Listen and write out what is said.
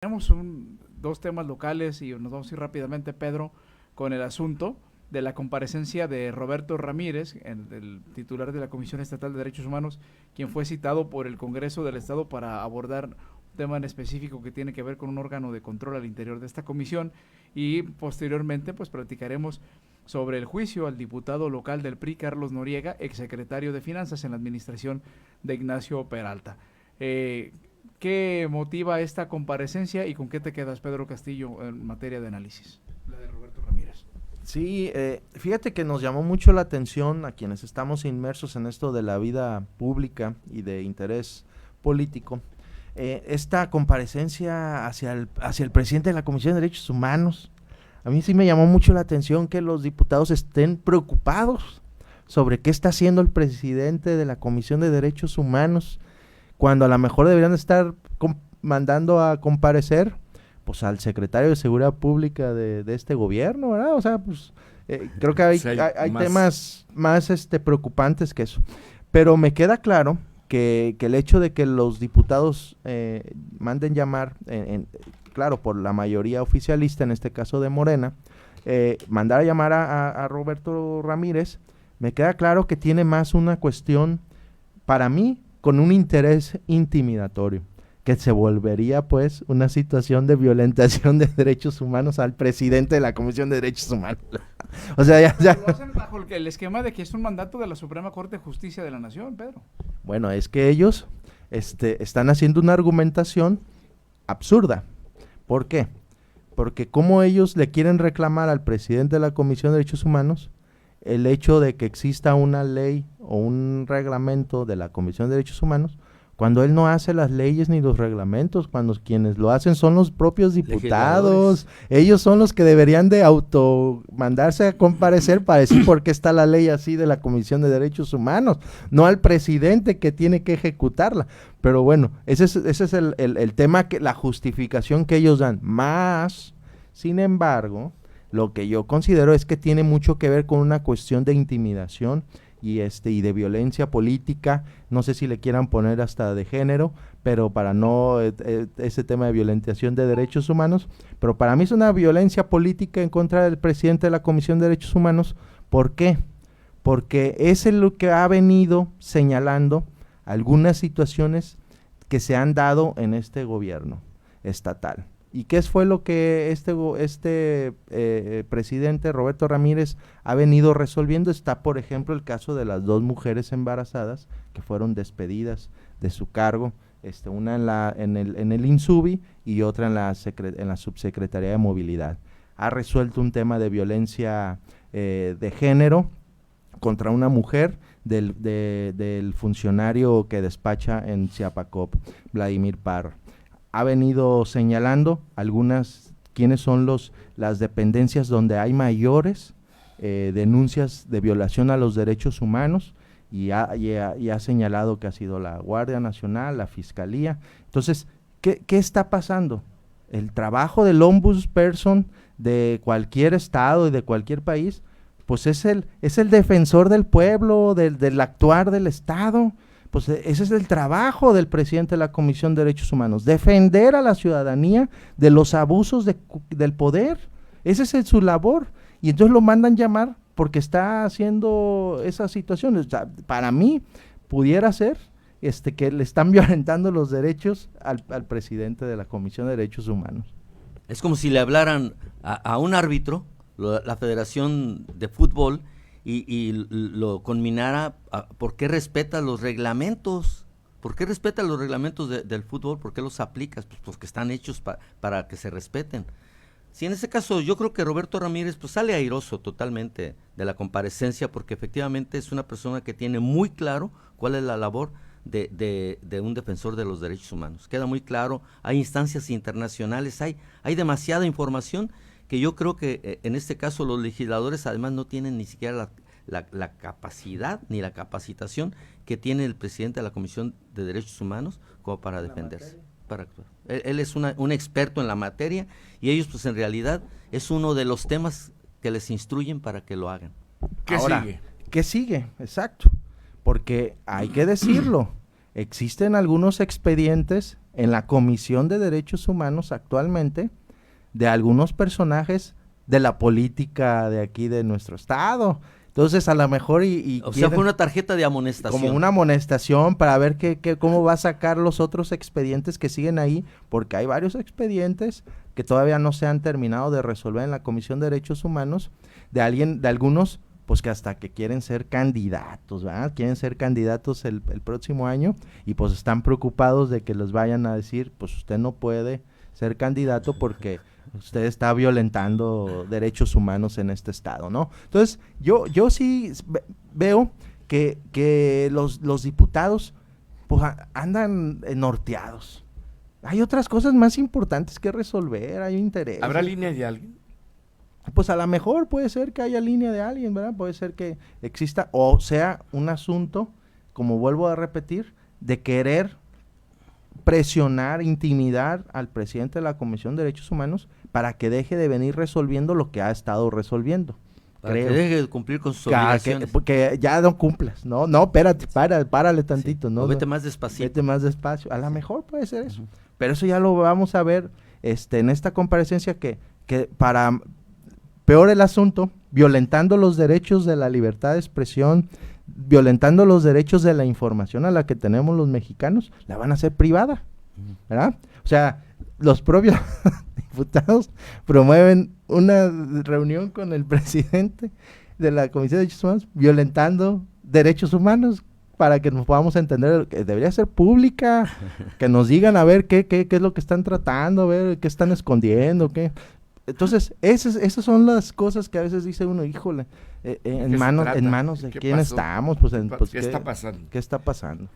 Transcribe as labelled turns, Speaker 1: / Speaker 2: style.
Speaker 1: Tenemos dos temas locales y nos vamos a ir rápidamente, Pedro, con el asunto de la comparecencia de Roberto Ramírez, el titular de la Comisión Estatal de Derechos Humanos, quien fue citado por el Congreso del Estado para abordar un tema en específico que tiene que ver con un órgano de control al interior de esta comisión, y posteriormente pues platicaremos sobre el juicio al diputado local del PRI, Carlos Noriega, exsecretario de Finanzas en la administración de Ignacio Peralta. ¿Qué motiva esta comparecencia y con qué te quedas, Pedro Castillo, en materia de análisis? La de Roberto Ramírez.
Speaker 2: Sí, fíjate que nos llamó mucho la atención a quienes estamos inmersos en esto de la vida pública y de interés político, esta comparecencia hacia el presidente de la Comisión de Derechos Humanos. A mí sí me llamó mucho la atención que los diputados estén preocupados sobre qué está haciendo el presidente de la Comisión de Derechos Humanos, cuando a lo mejor deberían estar mandando a comparecer pues al secretario de Seguridad Pública de este gobierno, ¿verdad? O sea, pues creo que hay temas más preocupantes que eso. Pero me queda claro que el hecho de que los diputados manden llamar, claro, por la mayoría oficialista, en este caso de Morena, mandar a llamar a Roberto Ramírez, me queda claro que tiene más una cuestión, para mí, con un interés intimidatorio, que se volvería pues una situación de violentación de derechos humanos al presidente de la Comisión de Derechos Humanos. O sea, ya.
Speaker 1: Lo hacen bajo el esquema de que es un mandato de la Suprema Corte de Justicia de la Nación, Pedro.
Speaker 2: Bueno, es que ellos están haciendo una argumentación absurda. ¿Por qué? Porque como ellos le quieren reclamar al presidente de la Comisión de Derechos Humanos el hecho de que exista una ley o un reglamento de la Comisión de Derechos Humanos, cuando él no hace las leyes ni los reglamentos, cuando quienes lo hacen son los propios diputados, ellos son los que deberían de mandarse a comparecer para decir por qué está la ley así de la Comisión de Derechos Humanos, no al presidente que tiene que ejecutarla. Pero bueno, ese es el tema, la justificación que ellos dan. Más, sin embargo, lo que yo considero es que tiene mucho que ver con una cuestión de intimidación y de violencia política, no sé si le quieran poner hasta de género, pero para no ese tema de violentación de derechos humanos, pero para mí es una violencia política en contra del presidente de la Comisión de Derechos Humanos. ¿Por qué? Porque es lo que ha venido señalando algunas situaciones que se han dado en este gobierno estatal. ¿Y qué fue lo que presidente Roberto Ramírez ha venido resolviendo? Está, por ejemplo, el caso de las dos mujeres embarazadas que fueron despedidas de su cargo, una en el INSUBI y otra en la Subsecretaría de Movilidad. Ha resuelto un tema de violencia de género contra una mujer del funcionario que despacha en Chiapacop, Vladimir Parra. Ha venido señalando quiénes son las dependencias donde hay mayores denuncias de violación a los derechos humanos y ha señalado que ha sido la Guardia Nacional, la Fiscalía. Entonces, ¿qué está pasando? El trabajo del ombudsperson de cualquier estado y de cualquier país, pues es el defensor del pueblo, del actuar del Estado. Pues ese es el trabajo del presidente de la Comisión de Derechos Humanos, defender a la ciudadanía de los abusos del poder. Esa es su labor. Y entonces lo mandan llamar porque está haciendo esas situaciones. O sea, para mí pudiera ser que le están violentando los derechos al presidente de la Comisión de Derechos Humanos.
Speaker 3: Es como si le hablaran a un árbitro, la Federación de Fútbol, y lo conminara por qué respeta los reglamentos. ¿Por qué respeta los reglamentos del fútbol? ¿Por qué los aplicas? Pues porque están hechos para que se respeten. Sí, en ese caso yo creo que Roberto Ramírez pues sale airoso totalmente de la comparecencia, porque efectivamente es una persona que tiene muy claro cuál es la labor de un defensor de los derechos humanos. Queda muy claro, hay instancias internacionales, hay demasiada información que yo creo que en este caso los legisladores además no tienen ni siquiera la capacidad ni la capacitación que tiene el presidente de la Comisión de Derechos Humanos como para defenderse, para actuar. Él es un experto en la materia y ellos pues en realidad es uno de los temas que les instruyen para que lo hagan.
Speaker 2: ¿Qué sigue? Exacto, porque hay que decirlo, existen algunos expedientes en la Comisión de Derechos Humanos actualmente de algunos personajes de la política de aquí de nuestro estado. Entonces, a lo mejor
Speaker 3: o sea, fue una tarjeta de amonestación.
Speaker 2: como una amonestación para ver cómo va a sacar los otros expedientes que siguen ahí, porque hay varios expedientes que todavía no se han terminado de resolver en la Comisión de Derechos Humanos, de algunos, pues que hasta que quieren ser candidatos, ¿verdad? Quieren ser candidatos el próximo año y pues están preocupados de que les vayan a decir, pues usted no puede ser candidato porque usted está violentando derechos humanos en este estado, ¿no? Entonces, yo sí veo que los diputados pues andan norteados. Hay otras cosas más importantes que resolver, hay interés.
Speaker 4: ¿Habrá línea de alguien?
Speaker 2: Pues a lo mejor puede ser que haya línea de alguien, ¿verdad? Puede ser que exista, o sea, un asunto, como vuelvo a repetir, de querer presionar, intimidar al presidente de la Comisión de Derechos Humanos para que deje de venir resolviendo lo que ha estado resolviendo.
Speaker 3: Para que deje de cumplir con sus obligaciones.
Speaker 2: Porque ya no cumplas, no, espérate, párale tantito,
Speaker 3: sí.
Speaker 2: ¿no?
Speaker 3: O vete más despacito.
Speaker 2: Vete más despacio, a lo mejor puede ser eso, pero eso ya lo vamos a ver en esta comparecencia que para peor el asunto, violentando los derechos de la libertad de expresión, violentando los derechos de la información a la que tenemos los mexicanos, la van a hacer privada, ¿verdad? O sea, los propios diputados promueven una reunión con el presidente de la Comisión de Derechos Humanos, violentando derechos humanos para que nos podamos entender, que debería ser pública, que nos digan a ver qué es lo que están tratando, a ver qué están escondiendo, qué. Entonces, esas son las cosas que a veces dice uno, híjole, en manos de quién
Speaker 4: pasó?
Speaker 2: estamos, pues,
Speaker 4: ¿Qué está pasando?
Speaker 2: ¿qué está pasando?